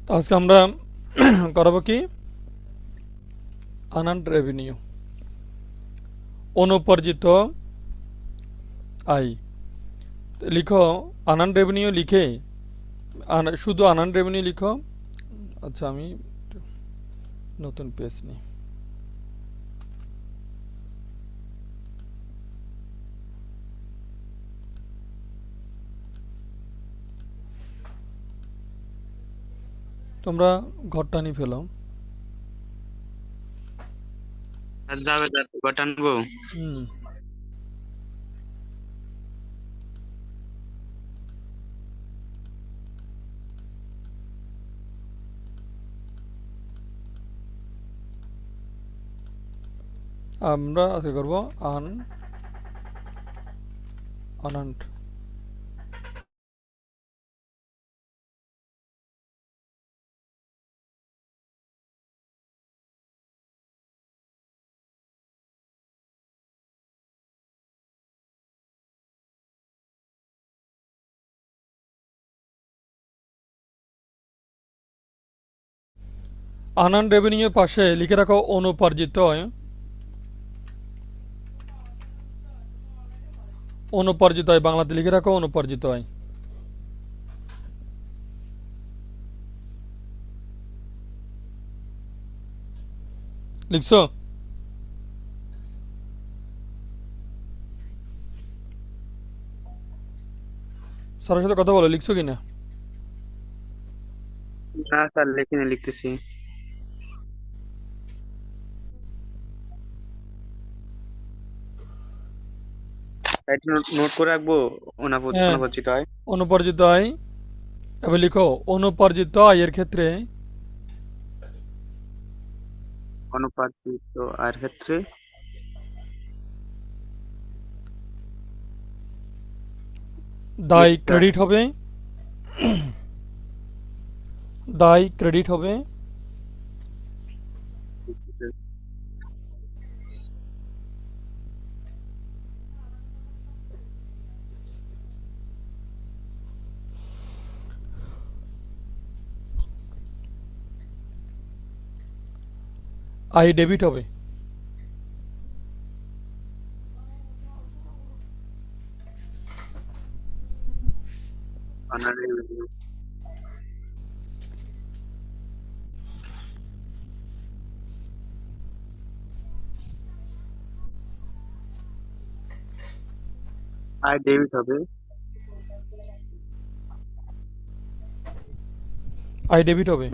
তো আজকে আমরা করাবো কি আনআর্নড রেভিনিউ, অনুপার্জিত আয়। লিখো আনআর্নড রেভিনিউ লিখে শুধু আনআর্নড রেভিনিউ লিখো। আচ্ছা, আমি নতুন পেজ নিই। তোমরা ঘরটা নিয়ে ফেলো। যাবে টানবো। হুম, আমরা আজকে করবো আনআর্নড। আনআর্নড রেভিনিউ পাশে লিখে রাখো অনুপার্জিত আয়। অনুপার্জিত আয় বাংলাতে লিখে রাখো অনুপার্জিত আয়। লিখছো? স্যারের সাথে কথা বলো, লিখছো কিনা? না স্যার, লিখিনি, লিখতেছি। এটা নোট করে রাখবো। হ্যাঁ, অনাপরিচিত হয়। অনুপার্জিত আয়। এবার লিখো অনুপার্জিত আয়ের ক্ষেত্রে অনুপাতিত আয়ের ক্ষেত্রে দায় লিখতে ক্রেডিট হবে। দায় ক্রেডিট হবে। আয় ডেবিট হবে। আয় ডেবিট হবে। আয় ডেবিট হবে।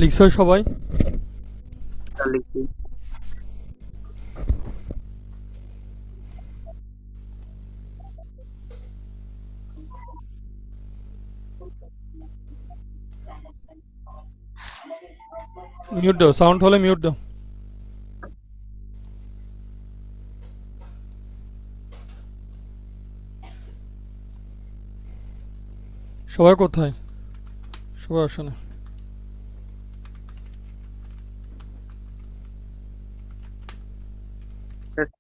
লিখছো সবাই? স্যার লিখছি। মিউট দাও, সাউন্ড হলে মিউট দাও। সবাই কোথায়? সবাই আসে না।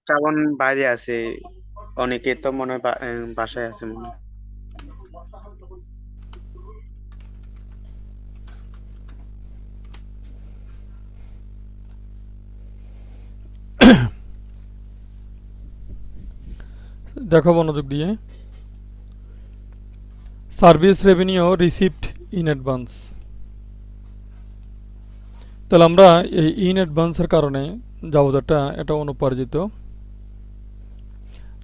শ্রাবণ বাইরে আছে, অনেকে তো মনে হয় বাসায় আছে মনে হয়। দেখো মনোযোগ দিয়ে। Service revenue received in advance. তাহলে আমরা এই ইন অ্যাডভান্সের কারণে যাবতীয়টা এটা অনুপার্জিত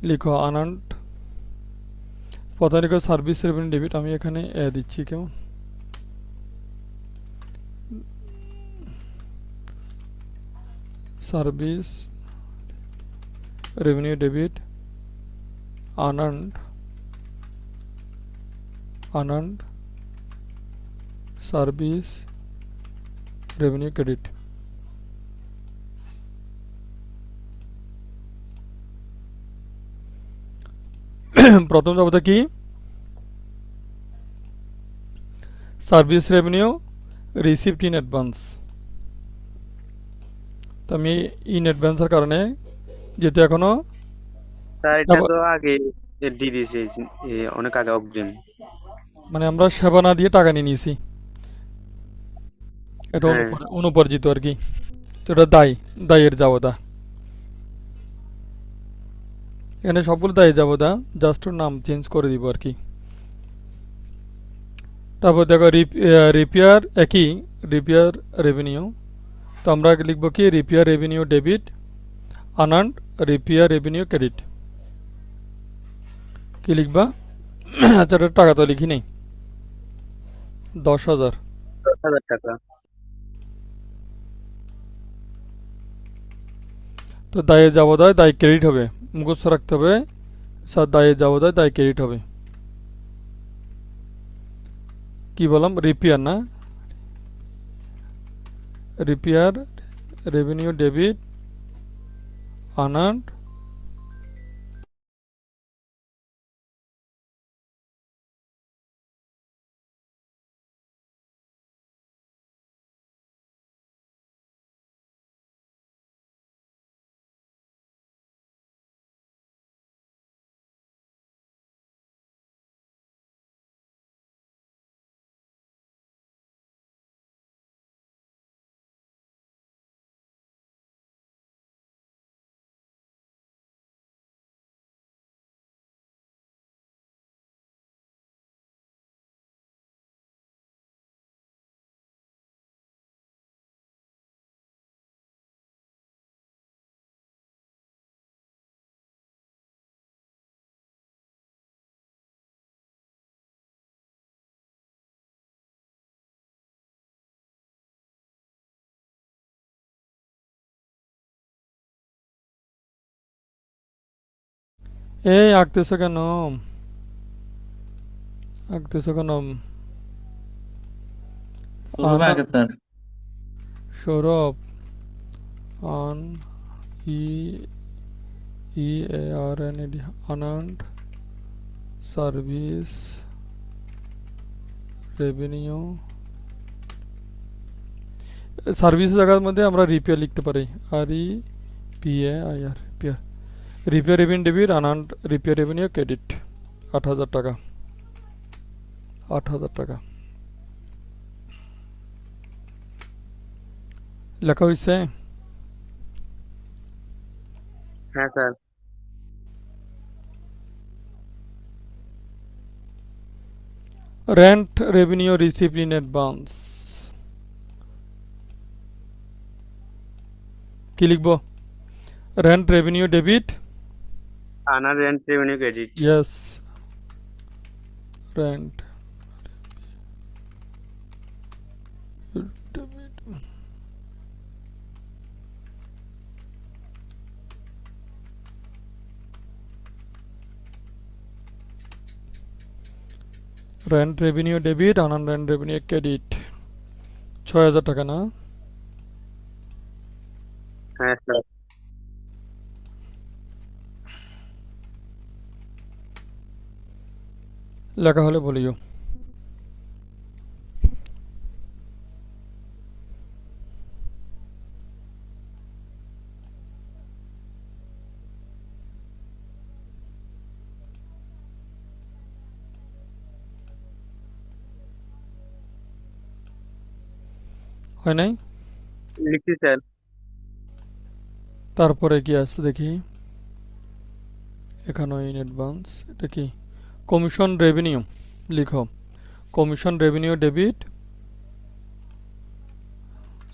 লিখো আনান্ট প্রথমে লিখো সার্ভিস রেভিনিউ ডেবিট আমি এখানে দিচ্ছি কেমন service revenue debit unearned service revenue credit প্রথম যাবতীয় কি service revenue received in advance তো আমি ইন অ্যাডভান্সের কারণে যেহেতু এখনো স্যার এটা তো আগে দিয়ে দিয়েছে, অনেক আগে অগ্রিম। মানে আমরা সেবা না দিয়ে টাকা নিয়ে নিয়েছি এটা হ্যাঁ অনুপার্জিত আর কি তো এটা দায়ের যাবতা এখানে সবগুলো দায়ে যাবতা জাস্ট নাম চেঞ্জ করে দিব আর কি তারপর দেখো রিপেয়ার একই রিপেয়ার রেভিনিউ তো আমরা লিখবো কি repair revenue debit unearned repair revenue credit কি লিখবা আচ্ছা এটা টাকা তো লিখি নেই 10,000 10,000 টাকা। তো দায়ে যাবদায় দায় ক্রেডিট হবে মুখস্থ রাখতে হবে স্যার দায়ে যাবদায় দায় ক্রেডিট হবে কি বললাম রিপেয়ার না রিপেয়ার রেভিনিউ ডেবিট আনান্ট এই আঁকতেছো কেন সৌরভ আগে sir. Sourav U N E E A R N A D unearned service revenue service জায়গার মধ্যে আমরা রিপেয়ার লিখতে পারি R E P A I R repair repair revenue debit unearned repair revenue credit 8,000 টাকা 8,000 টাকা লেখা হয়েছে হ্যাঁ sir. Rent revenue received in advance কি লিখবো rent revenue debit unearned rent revenue credit. Yes rent debit rent revenue debit আনান rent revenue credit 6,000 টাকা না হ্যাঁ স্যার। লেখা হলে বলিও হয় নাই লিখছি স্যার। তারপরে কি আছে দেখি এখানে ইন অ্যাডভান্স এটা কি কমিশন রেভিনিউ লিখো commission revenue debit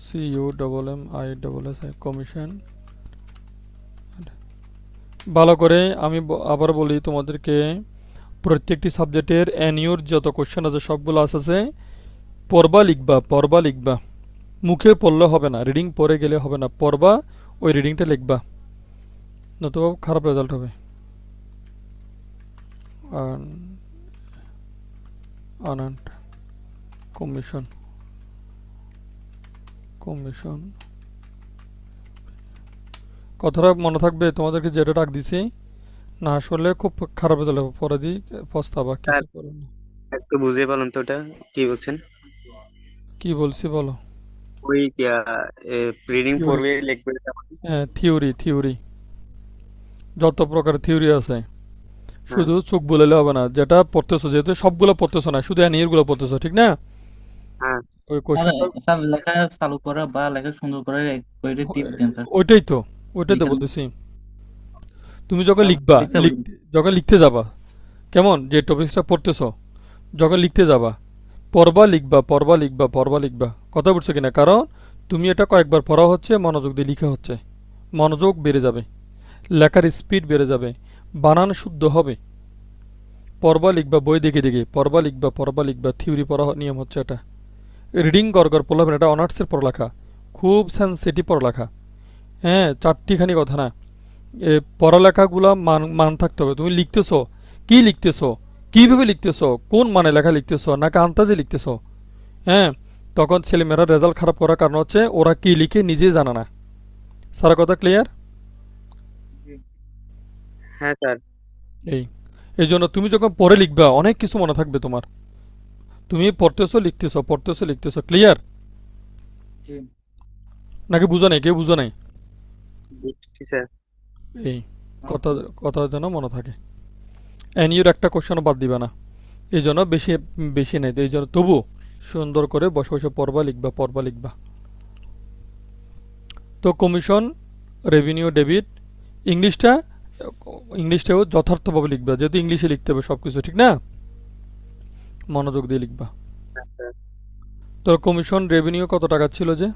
CUMMISSI commission ভালো করে আমি আবার বলি তোমাদেরকে, প্রত্যেকটি সাবজেক্টের এনইউর যত কোশ্চেন আছে সবগুলো আছে, পড়বা লিখবা, পড়বা লিখবা, মুখে পড়লে হবে না, রিডিং পড়ে গেলে হবে না, পড়বা, ওই রিডিংটা লিখবা, নতুবা খারাপ রেজাল্ট হবে। আনান্ট কমিশন, কমিশন কথাটা মনে থাকবে তোমাদেরকে, যেটা ডাক দিছি না আসলে খুব খারাপ রেজাল্ট হবে, পরে দিয়ে পস্তাবা, স্যার কিছু করবে না। একটু বুঝিয়ে বলুন তো ওটা কি বলছেন? কি বলছি বলো? ওই রিডিং থিওরি, পড়বে লিখবে হ্যাঁ থিওরি, থিওরি যত প্রকার থিওরি আছে, হ্যাঁ শুধু চোখ বুলালে হবে না, যেটা পড়তেছো, যেহেতু সবগুলো পড়তেছো না, শুধু এনির গুলো পড়তেছো, ঠিক না? হ্যাঁ ওই স্যার কোশ্চেনটা স্যার লেখা চালু করা বা লেখা সুন্দর করে কইরে টিপ দেন স্যার। ওইটাই তো, ওইটাই তো লিখেন বলতেছি। তুমি যখন স্যার, লিখবা, লিখতে বলুন। যখন লিখতে যাবা, কেমন যে টপিকসটা পড়তেছো, যখন লিখতে যাবা, পড়বা লিখবা, পড়বা লিখবা, পড়বা লিখবা, কথা বুঝছো কিনা? কারণ তুমি এটা কয়েকবার পড়া হচ্ছে, মনোযোগ দিয়ে লিখা হচ্ছে, মনোযোগ বেড়ে যাবে, লেখার স্পিড বেড়ে যাবে, বানান শুদ্ধ হবে। পড়বা লিখবা বই দেখে দেখে, পড়বা লিখবা, পড়বা লিখবা, থিওরি পড়া নিয়ম হচ্ছে এটা। রিডিং গড় পড়লে হবে না, এটা অনার্সের পড়ালেখা, খুব সেন্সিটিভ পড়ালেখা। হ্যাঁ, চারটিখানি কথা না। এ পড়ালেখাগুলা মান মান থাকতে হবে। তুমি লিখতেছো, কি লিখতেছো, কিভাবে লিখতেছো, কোন মানে লেখা লিখতেছো, নাকি আন্তাজে লিখতেছো? হ্যাঁ, তখন ছেলেমেয়েরা রেজাল্ট খারাপ করার কারণ হচ্ছে ওরা কি লিখে নিজেই জানে না। সারা কথা ক্লিয়ার? হ্যাঁ স্যার। এই এই জন্য তুমি যখন পড়ে লিখবা অনেক কিছু মনে থাকবে তোমার। তুমি পড়তেছো লিখতেছো, পড়তেছো লিখতেছো, ক্লিয়ার? জি। নাকি বুঝো নাই, কেউ বুঝো নাই? বুঝছি স্যার। এই কথা, কথা যেন মনে থাকে। এনিউর একটা কোশ্চেনও বাদ দিবা না, এই জন্য বেশি বেশি নেই, এই জন্য তবু সুন্দর করে বসে বসে পড়বা লিখবা, পড়বা লিখবা। তো কমিশন, রেভিনিউ, ডেবিট, ইংলিশটা, ইংলিশটাও যথার্থভাবে লিখবা, যেহেতু ইংলিশে লিখতে হবে সব কিছু, ঠিক না? মনোযোগ দিয়ে লিখবা। হ্যাঁ, স্যার। তোর কমিশন রেভিনিউ কত টাকা ছিল যে?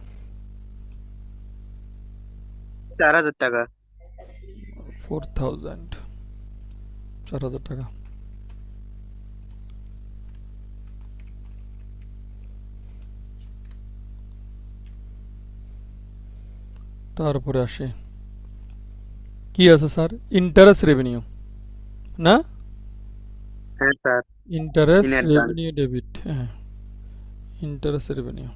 4,000 টাকা। 4000, 4000 টাকা। তারপরে আসে কি আছে স্যার, ইন্টারেস্ট রেভিনিউ, না? হ্যাঁ sir. In interest advance. Revenue debit, হ্যাঁ, interest revenue,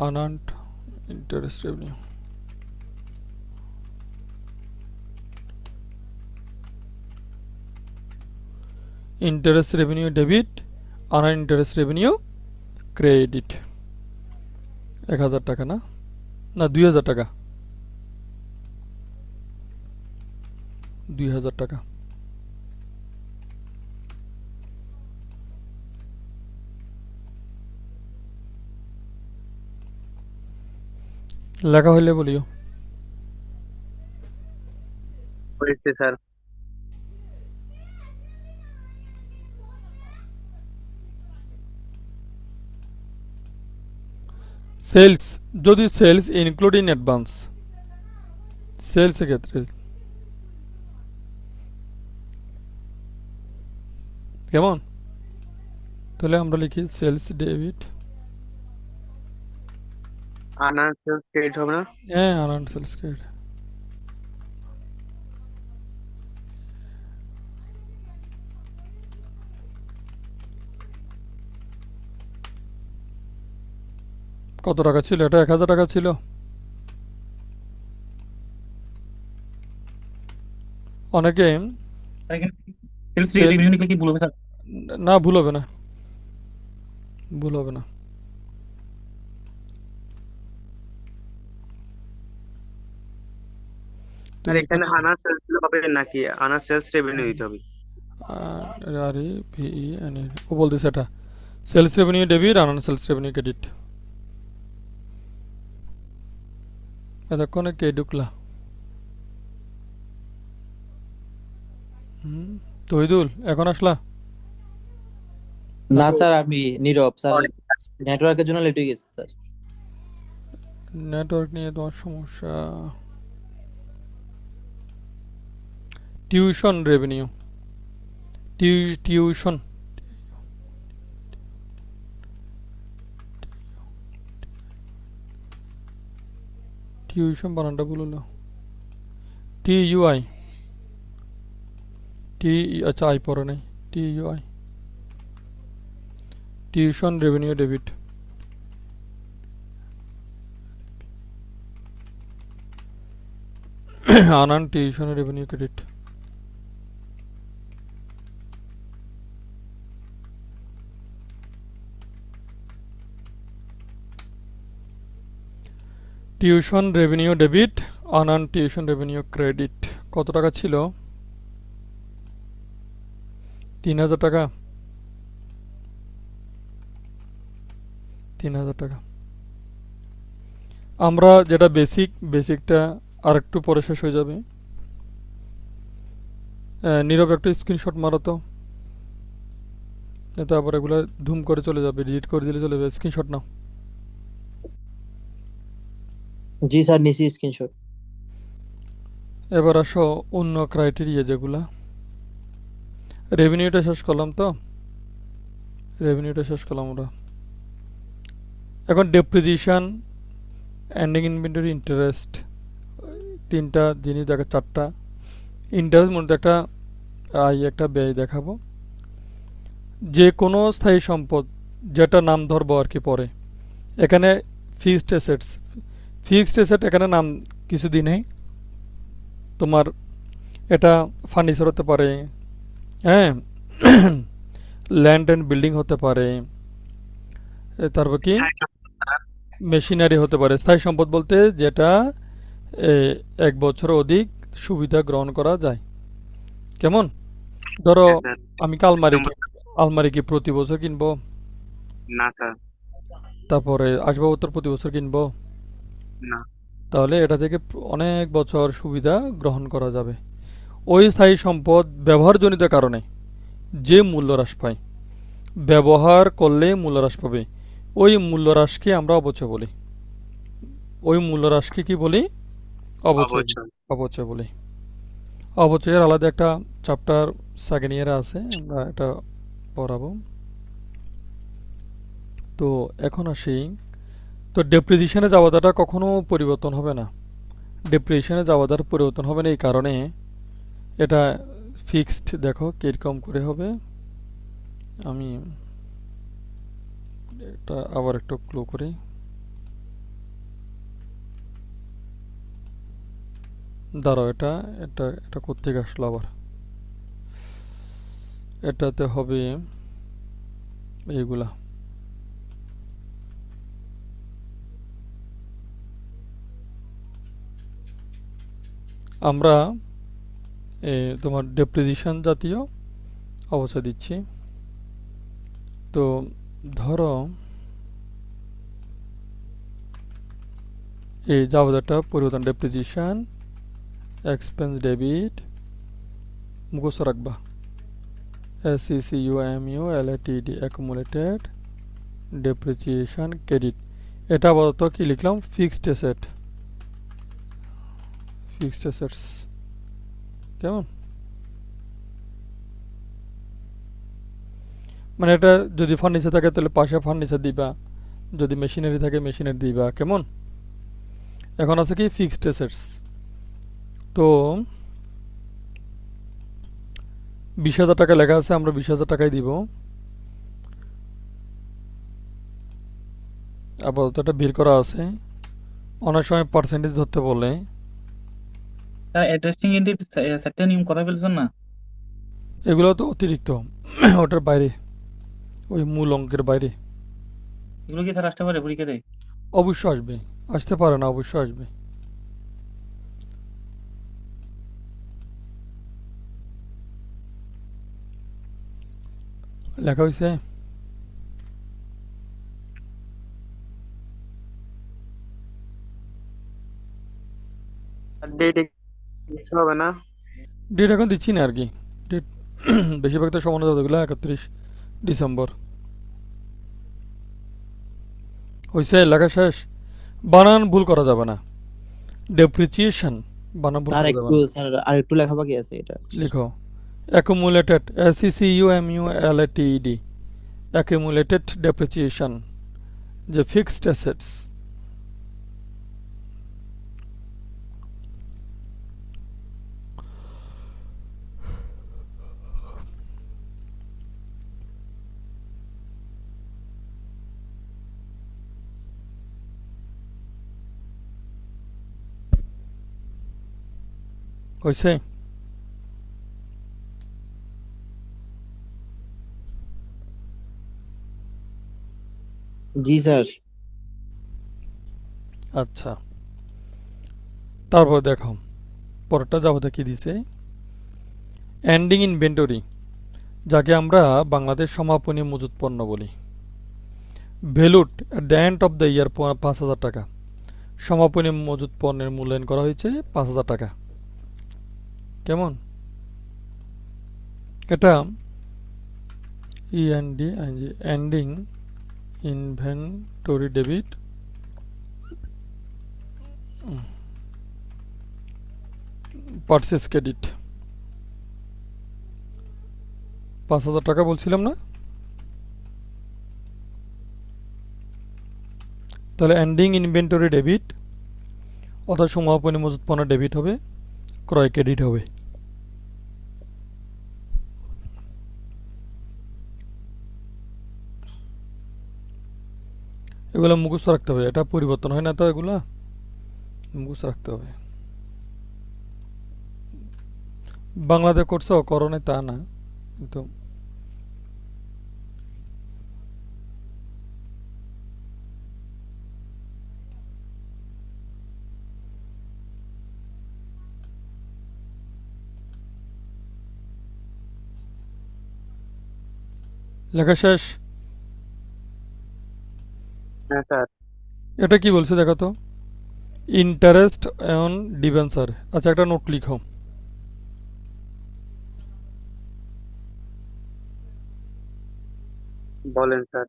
unearned interest revenue, interest revenue debit, unearned interest revenue credit. 1000 টাকা, না না 2000 টাকা, 2000 টাকা। লেখা হইলে বলিও। হয়েছে স্যার। সেলস, যদি sales include in advance, sales ক্ষেত্রে কেমন? তাহলে আমরা লিখি সেলস ডেবিট, আনআনসেল ক্রেডিট হবে না? হ্যাঁ আনান্ট সেলস ক্রেডিট। কত টাকা ছিল এটা? 1000 টাকা ছিল। অনেকে স্যার, এখানে সেলস সেল, রেভিনিউ লিখলে কি ভুল হবে স্যার? না ভুল হবে না, ভুল হবে না। আর তুমি এখানে এখানে আনার সেলস হবে নাকি আনার সেলস রেভিনিউ দিতে হবে? আর ই ভিই এন ও বলতেছে এটা সেলস রেভিনিউ ডেবিট, আনান সেলস রেভিনিউ ক্রেডিট। এতক্ষণে কে ঢুকলা? তহিদুল এখন আসলা? না নাকি স্যার, আমি নীরব স্যার। অনেক আছে। নেটওয়ার্কের জন্য লেট হয়ে গেছে স্যার। নেটওয়ার্ক নিয়ে তোমার সমস্যা? টিউশন রেভিনিউ, টিউশন টিউশন বানানটা ভুল হলো। TUI, টি, আচ্ছা আই পরে নাই। TUI, tuition revenue debit. আনান tuition revenue credit. Tuition revenue debit, আনান টিউশন রেভিনিউ ক্রেডিট। কত টাকা ছিল? 3000 টাকা। 3000 টাকা। আমরা যেটা বেসিকটা আর একটু পরে শেষ হয়ে যাবে। নীরব একটা স্ক্রিনশট মারো তো, তারপর এগুলো ধুম করে চলে যাবে, ডিলিট করে দিলে চলে যাবে। স্ক্রিনশট নাও। জি স্যার, নিছি স্ক্রিনশট। এবার আসো অন্য ক্রাইটেরিয়া যেগুলা। রেভিনিউটা শেষ করলাম তো, রেভিনিউটা শেষ করলাম আমরা। এখন ডেপ্রিসিয়েশন, এন্ডিং ইনভেন্টরি, ইন্টারেস্ট, তিনটা জিনিস দেখা, চারটা। ইন্টারেস্ট মধ্যে একটা আয় একটা ব্যয় দেখাবো। যে কোনো স্থায়ী সম্পদ যেটা নাম ধরবো আর কি পরে। এখানে ফিক্সড অ্যাসেটস, ফিক্সড অ্যাসেট এখানে নাম কিছু দিন নেই। তোমার এটা ফার্নিচার হতে পারে, হ্যাঁ, ল্যান্ড অ্যান্ড বিল্ডিং হতে পারে, তারপর কি মেশিনারি হতে পারে। স্থায়ী সম্পদ বলতে যেটা এ, 1 বছর অধিক সুবিধা গ্রহণ করা যায়। কেমন? ধরো হ্যাঁ স্যার। আমি কি আলমারি কি প্রতি বছর কিনবো? না স্যার। তারপরে আসবাবপত্র প্রতি বছর কিনবো? না। তাহলে এটা থেকে অনেক বছর সুবিধা গ্রহণ করা যাবে। ওই স্থায়ী সম্পদ ব্যবহারজনিত কারণে যে মূল্য হ্রাস পায়, ব্যবহার করলে মূল্য হ্রাস পাবে, ওই মূল্য হ্রাসকে আমরা অপচয় বলি। ওই মূল্য হ্রাসকে কি বলি? অপচয়। অবশ্যই। অপচয় বলি। অপচয়ের আলাদা একটা চ্যাপ্টার সেকেন্ড ইয়ারে আছে, আমরা এটা পড়াবো। তো এখন আসি, তো ডেপ্রিসিয়েশনে যাওয়াটা কখনো পরিবর্তন হবে না। ডেপ্রিসিয়েশনে যাওয়াটার পরিবর্তন হবে না এই কারণে এটা ফিক্সড। দেখো কিরকম করে হবে, আমি এটা আবার একটু ক্লো করি। দাঁড়াও, এটা এটা এটা কোত্থেকে আসলো আবার? এটাতে হবে এইগুলা। আমরা তোমার ডেপ্রিসিয়েশন জাতীয় অবস্থা দিচ্ছি। তো ধরো এই যাওয়াটা পরিবর্তন, ডেপ্রিসিয়েশন এক্সপেন্স ডেবিট, মুখস্থ রাখবা। SECUMULATD, accumulated depreciation credit. এটা আপাতত কি লিখলাম? Fixed asset, fixed assets. কেমন? মানে এটা যদি ফার্নিচার থাকে তাহলে পাশে ফার্নিচার দিবা, যদি মেশিনারি থাকে মেশিনারি দিবা। কেমন? এখন আছে কি ফিক্সড অ্যাসেটস। তো 20,000 টাকা লেখা আছে, আমরা 20,000 টাকাই দিব। আপাতত এটা বের করা আছে। অনেক সময় পার্সেন্টেজ ধরতে বলে। স্যার অ্যাডজাস্টিং এন্ট্রি সেটটা নিয়ম করা ফেলছেন না? এগুলো তো অতিরিক্ত, ওটার বাইরে, ওই মূল অঙ্কের বাইরে। এগুলো কি স্যার আসতে পারে পরীক্ষাতে? অবশ্য আসবে, আসতে পারে না, অবশ্য আসবে। লেখা হয়েছে। ডেট কিছু হবে না। ডেট এখন দিচ্ছি না আর কি। ডেট বেশিরভাগ তো সমানো যতগুলো 31 ডিসেম্বর। হয়েছে, লেখা শেষ। বানান ভুল করা যাবে না। ডেপ্রিচিয়েশন বানান ভুল স্যার করা যাবে একটু না। স্যার আর একটু লেখা বাকি আছে এটা শেষ লিখো অ্যাকুমুলেটেড, ACCUMULATED, অ্যাকুমুলেটেড ডেপ্রিচিয়েশন, যে ফিক্সড অ্যাসেটস। হয়েছে। জি স্যার আচ্ছা, তারপর দেখো পরেরটা যাবতে কি দিছে। এন্ডিং ইনভেন্টরি, যাকে আমরা বাংলাদেশ সমাপনী মজুত পণ্য বলি। Valued at the end of the year ৫,০০০ টাকা। সমাপনী মজুত পণ্যের মূল্যায়ন করা হয়েছে ৫,০০০ টাকা। কেমন? এটা ending inventory debit purchase credit. ৫,০০০ টাকা বলছিলাম না? তাহলে এন্ডিং ইনভেন্টরি ডেবিট অর্থাৎ সমাপনী মজুত পণ্য ডেবিট হবে, ক্রয় ক্রেডিট হবে। এগুলো মুখস্থ রাখতে হবে, এটা পরিবর্তন হয় না তো, এগুলা মুখস্থ রাখতে হবে। বাংলাতে করছো, করো নাই তা না, কিন্তু লেখা শেষ। হ্যাঁ স্যার। এটা কি বলছে দেখো তো, ইন্টারেস্ট অন ডিবেঞ্চার। আচ্ছা, একটা নোট লিখো। বলেন স্যার।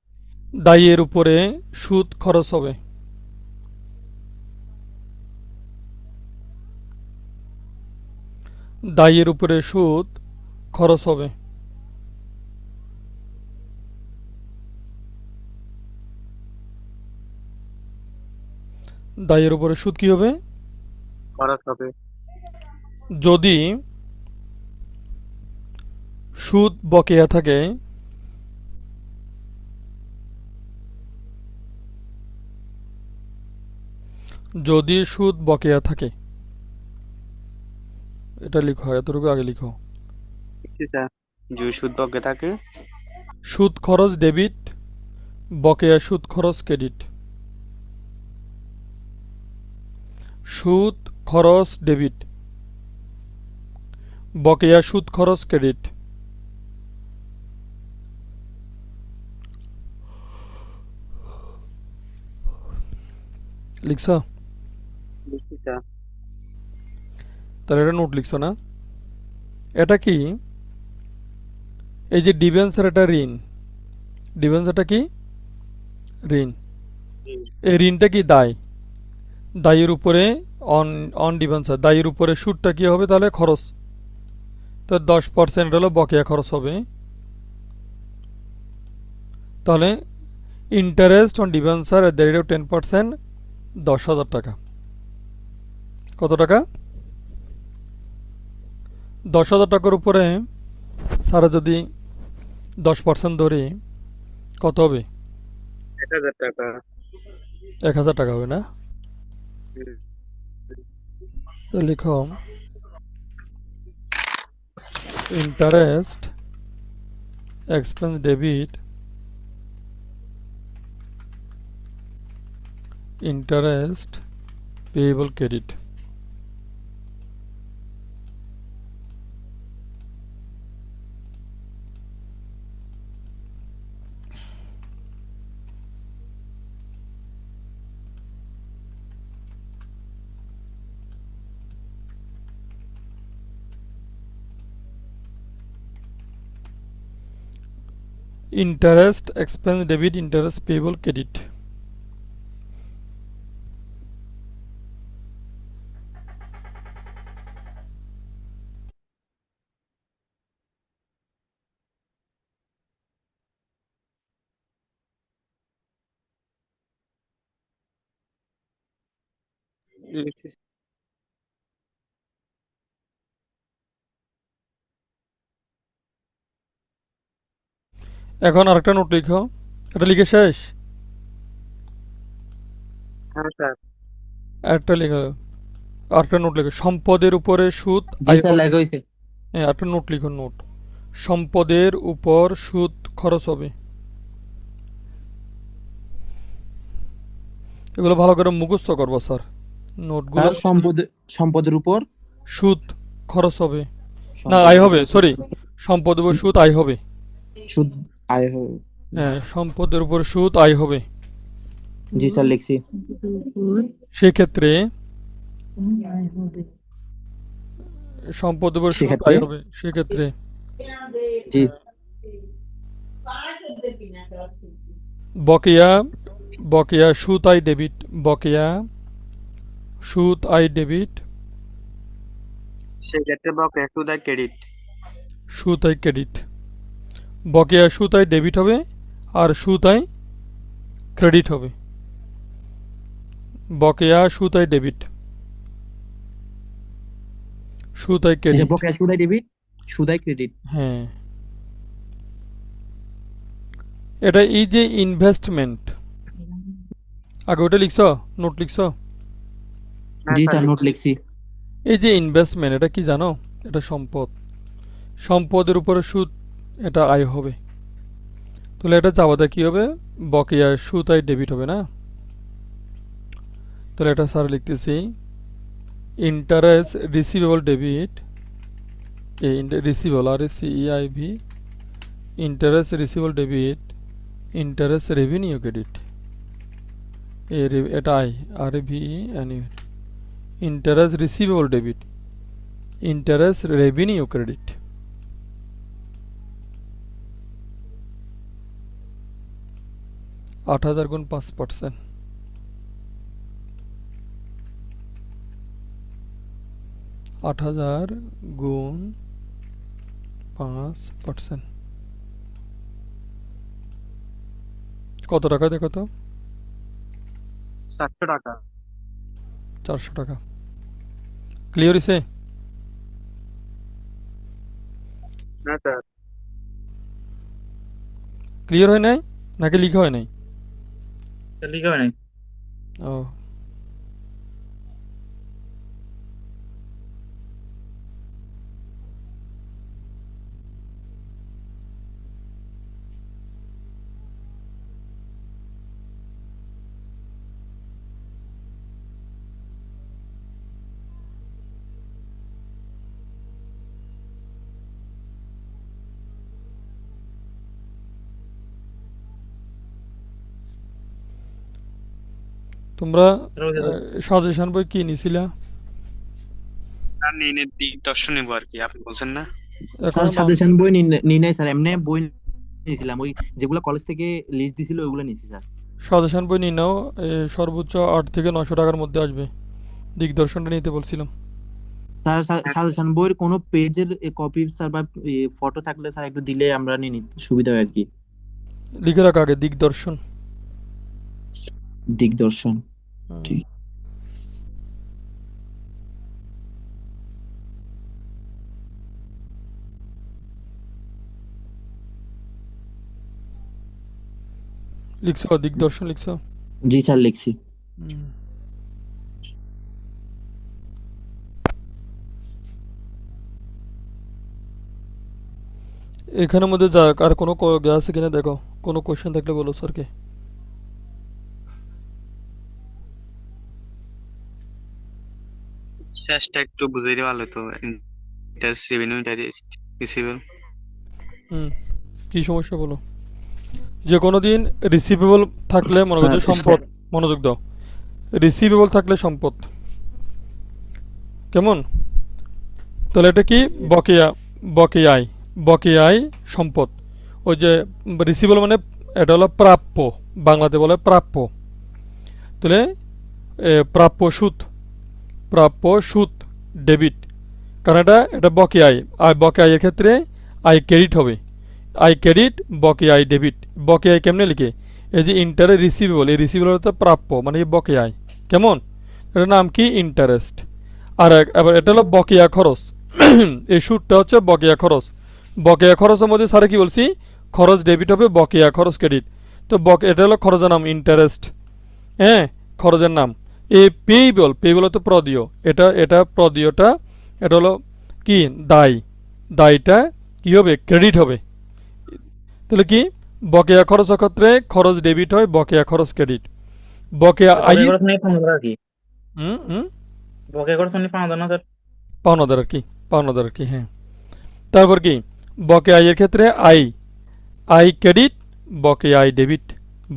দায়ের উপরে সুদ খরচ হবে। দায়ের উপরে সুদ খরচ হবে। দায়ের উপরে সুদ কি হবে? খরচ হবে। যদি সুদ বকেয়া থাকে, যদি সুদ বকেয়া থাকে, এটা লিখো, এতটুকু আগে লিখো। ঠিক স্যার। যদি সুদ বকে থাকে। সুদ খরচ ডেবিট, বকেয়া সুদ খরচ ক্রেডিট। সুদ খরচ ডেবিট, বকেয়া সুদ খরচ ক্রেডিট। লিখছো? বুঝছি স্যার। তাহলে এটা নোট লিখছো না? এটা কি, এই যে ডিবেঞ্চার, এটা ঋণ। ডিবেঞ্চারটা কি? ঋণ। এই ঋণটা কি দায়। দায়ের উপরে অন অন ডিবেঞ্চার, দায়ের উপরে সুদটা কি হবে তাহলে? খরচ। তো 10% হলো বকেয়া খরচ হবে। তাহলে interest on debenture at the rate of 10%, 10,০০০ টাকা। কত টাকা? 10,০০০ টাকার উপরে সারা যদি 10% ধরি, কত হবে? ১,০০০ টাকা। ১,০০০ টাকা হবে না? হুম। তো লিখো interest expense debit, interest payable credit. Interest expense debit, interest payable credit. লিখতেছি। এখন আরেকটা নোট লিখো। এটা লিখে শেষ? হ্যাঁ স্যার। একটা লিখো, আরেকটা নোট লিখো। সম্পদের উপরে সুদ জি আয় স্যার হবে। লেখা হয়েছে। হ্যাঁ, একটা নোট লিখো, নোট। সম্পদের উপর সুদ খরচ হবে। এগুলো ভালো করে মুখস্থ করবো স্যার, নোটগুলো। স্যার সম্পদের উপর সুদ খরচ হবে, না আয় সম্পদের হবে, উপর সরি। সম্পদের উপর সুদ আয় হবে। সুদ আয় হবে। হ্যাঁ, সম্পদের উপর সুদ আয় হবে। জি স্যার লিখছি। সেক্ষেত্রে সম্পদের উপর সুদ সেক্ষেত্রে আয় হবে, সেক্ষেত্রে জি বকেয়া বকেয়া সুদ আয় ডেবিট, বকেয়া সুদ আয় ডেবিট, সেক্ষেত্রে বকেয়া সুদ আর ক্রেডিট। সুদ আয় ক্রেডিট। বকেয়া সুদ আয় ডেবিট হবে, আর সুদ আয় ক্রেডিট হবে। বকেয়া সুদ আয় ডেবিট, সুদ আয় এই যে ক্রেডিট। বকেয়া সুদাই ডেবিট সুদাই ক্রেডিট। হ্যাঁ, এটা এই যে ইনভেস্টমেন্ট, আগে ওটা লিখছ, নোট লিখছ? হ্যাঁ জি স্যার স্যার নোট লিখছি। লিখছি। এই যে ইনভেস্টমেন্ট, এটা কি জানো? এটা সম্পদ। সম্পদের উপরে সুদ, এটা আয় হবে। তাহলে এটা চাওয়াতে কি হবে? বকেয়া সুদ আয় ডেবিট হবে না? তাহলে এটা স্যার লিখতেছি ইন্টারেস্ট রিসিভেবল ডেবিট, রিসিভেবল, আর CEIV, interest receivable debit, interest revenue credit. এটা I, R V N U, interest receivable debit, interest revenue credit. ৮,০০০ গুণ ৫%, ৮,০০০ গুণ ৫%, কত টাকা দেখো তো? 700 টাকা। ৪০০ টাকা। ক্লিয়ার হয়েছে? হ্যাঁ স্যার। ক্লিয়ার হয় নাই নাকি লিখা হয় নাই? লিখা হয় নাই। ও, তোমরা সাজেশন বই কি নিছিলা? স্যার নিয়ে দিগদর্শন নেবো আর কি, আপনি বলছেন না? এখন স্যার সাজেশন বই নিই নাই স্যার, এমনি বই নিয়েছিলাম, ওই যেগুলো কলেজ থেকে লিস্ট দিছিল ওইগুলো নিয়েছি স্যার। সাজেশন বই নিয়ে নাও, সর্বোচ্চ ৮ থেকে ৯০০ টাকার মধ্যে আসবে। দিগদর্শনটা নিতে বলছিলাম। স্যার হ্যাঁ সাজেশন বইয়ের কোনো পেজের কপি স্যার বা ফটো থাকলে স্যার একটু দিলে আমরা নিয়ে নিতে সুবিধা হয় আর কি। লিখে রাখা আগে দিগদর্শন। দিগদর্শন। হুম। ঠিক। লিখছো দিগদর্শন লিখছো? জি স্যার লিখছি। হুম। এখানের মধ্যে যা আর কোনো আছে কিনা দেখো, কোনো কোশ্চেন থাকলে বলো স্যারকে। চেষ্টা একটু বুঝাই দিলে ভালো হতো। Interest revenue receivable. হুম, কি সমস্যা বলো? যে কোনো দিন রিসিভেবল থাকলে মনে করো স্যার সম্পদ, মনোযোগ দাও। রিসিভেবল থাকলে সম্পদ, কেমন? তাহলে এটা কি? বকেয়া, বকেয়ায়, বকেয়ায় সম্পদ। ওই যে রিসিভেবল মানে এটা হলো প্রাপ্য, বাংলাতে বলে প্রাপ্য। তাহলে প্রাপ্য সুদ, প্রাপ্য সুদ ডেবিট, কারণ এটা বকেয়ায়। আর বকেয়ায়ের ক্ষেত্রে আই ক্রেডিট হবে। আই ক্রেডিট, বকেয়ায় ডেবিট। বকেয়ায় কেমনে লিখে? এই যে ইন্টারেস্ট রিসিভেবল, এই রিসিভেবল হচ্ছে প্রাপ্য, মানে এই বকেয়ায়। কেমন? এটার নাম কি ইন্টারেস্ট। এবার এটা হলো বকেয়া খরচ। এই সুদটা হচ্ছে বকেয়া খরচ। বকেয়া খরচের মধ্যে স্যারে কি বলছি, খরচ ডেবিট হবে, বকেয়া খরচ ক্রেডিট। তো এটা হলো খরচের নাম ইন্টারেস্ট। হ্যাঁ, খরচের নাম। পেইবল, পেইবল হতো প্রদেয়। এটা প্রদেয়টা, এটা হলো কি দায়, দায়টা কি হবে, ক্রেডিট হবে। তাহলে কি, বকেয়া খরচের ক্ষেত্রে খরচ ডেবিট হয়, বকেয়া খরচ ক্রেডিট। বকেয়া আই, বকেয়া খরচ নিয়ে 5,000 আর কি, হুম হুম, বকেয়া খরচ নিয়ে 5,000 না স্যার? পাওনাদার আর কি, পাওনাদার আর কি, হ্যাঁ। তারপর কি, বকেয়া আয়ের ক্ষেত্রে আই ক্রেডিট, বকেয়া আই ডেবিট,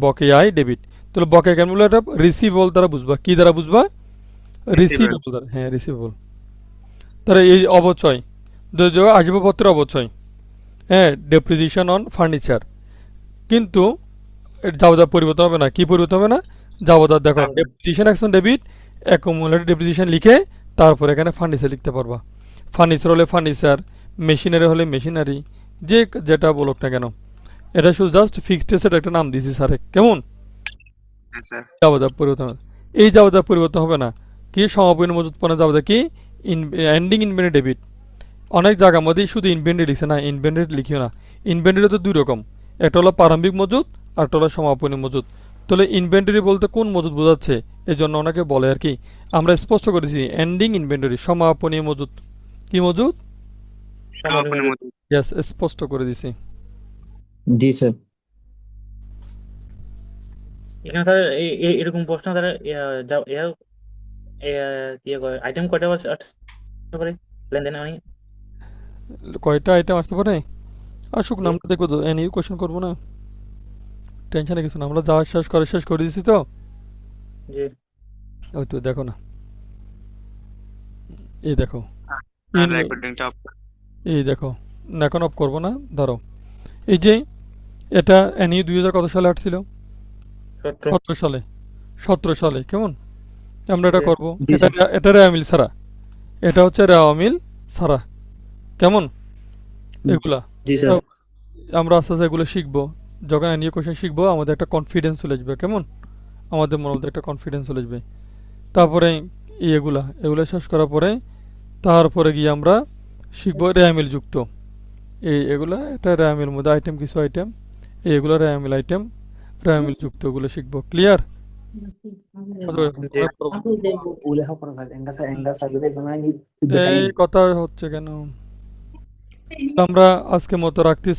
বকেয়া আই ডেবিট। তাহলে বকেয়া কেন বলে, এটা রিসিভেবল দ্বারা বুঝবা, কি দ্বারা বুঝবা, রিসিভার। রিসিভেবল দ্বারা, হ্যাঁ রিসিভেবল। তাহলে এই অবচয়, আসবাবপত্রের অবচয়, হ্যাঁ, ডেপ্রিসিয়েশন অন ফার্নিচার। কিন্তু যাবতীয় পরিবর্তন হবে না, কি পরিবর্তন হবে না, যাবতীয় দেখো depreciation action debit, accumulated depreciation লিখে তারপর এখানে ফার্নিচার লিখতে পারবা। ফার্নিচার হলে ফার্নিচার, মেশিনারি হলে মেশিনারি, যেটা বলুক না কেন। এটা শুধু জাস্ট ফিক্সড এসেট একটা নাম দিয়েছি স্যারে, কেমন। হ্যাঁ স্যার। যাবতীয় পরিবর্তন হবে। এই যাবতীয় পরিবর্তন হবে না, কি সমাপনী মজুত পণ্য যাবতীয় কি এন্ডিং ইনভেন্টরি ডেবিট। অনেক জায়গার মধ্যেই শুধু ইনভেন্টরি লিখছে, না ইনভেন্টরি লিখিও না। ইনভেন্টরি তো দুই রকম, একটা হলো প্রারম্ভিক মজুত আর একটা হলো সমাপনী মজুত। তাহলে ইনভেন্টরি বলতে কোন মজুত বোঝাচ্ছে, এই জন্য অনেকে বলে আর কি, আমরা স্পষ্ট করেছি এন্ডিং ইনভেন্টরি, সমাপনী মজুত। কি মজুত, সমাপনী মতো। ইয়েস, স্পষ্ট করে দিছি। জি স্যার। এখানে স্যার এরকম প্রশ্ন স্যার, কি আইটেম কয়টা আসতে পারে লেনদেনে মানে? কয়টা আইটেম আসতে পারে, আসুক না, আমরা দেখবো তো, এনি কোয়েশ্চেন করবো না, টেনশনে কিছু না, আমরা যা শেষ করে দিছি তো। জি ওই তো দেখো না, এই দেখো, আর ইন- রেকর্ডিংটা অফ। এই দেখো না, এখন অফ করবো না, ধরো এই যে এটা এনি 2000 কত সালে আসছিল, 17 17 সালে, 17 সালে, কেমন। আমরা এটা জি করবো, জি এটা স্যার। এটা রেওয়া মিল ছাড়া, এটা হচ্ছে রেওয়া মিল ছাড়া, কেমন এগুলা। জি তো স্যার। আমরা আস্তে আস্তে এগুলো শিখবো, যখন এনি কোয়েশ্চেন শিখবো আমাদের একটা কনফিডেন্স চলে আসবে, কেমন, আমাদের মনের মধ্যে একটা কনফিডেন্স চলে আসবে। তারপরে এগুলো শেষ করার পরে তারপরে গিয়ে আমরা শিখবো রেয়ামিল যুক্ত। এগুলা এটা রেয়ামিল মধ্যে আইটেম, কিছু আইটেম, এগুলো রেয়ামিল আইটেম, রেয়ামিল যুক্ত, এগুলো শিখবো, ক্লিয়ার। জি এই কথা হচ্ছে কেন, আমরা আজকে মতো রাখতেছি।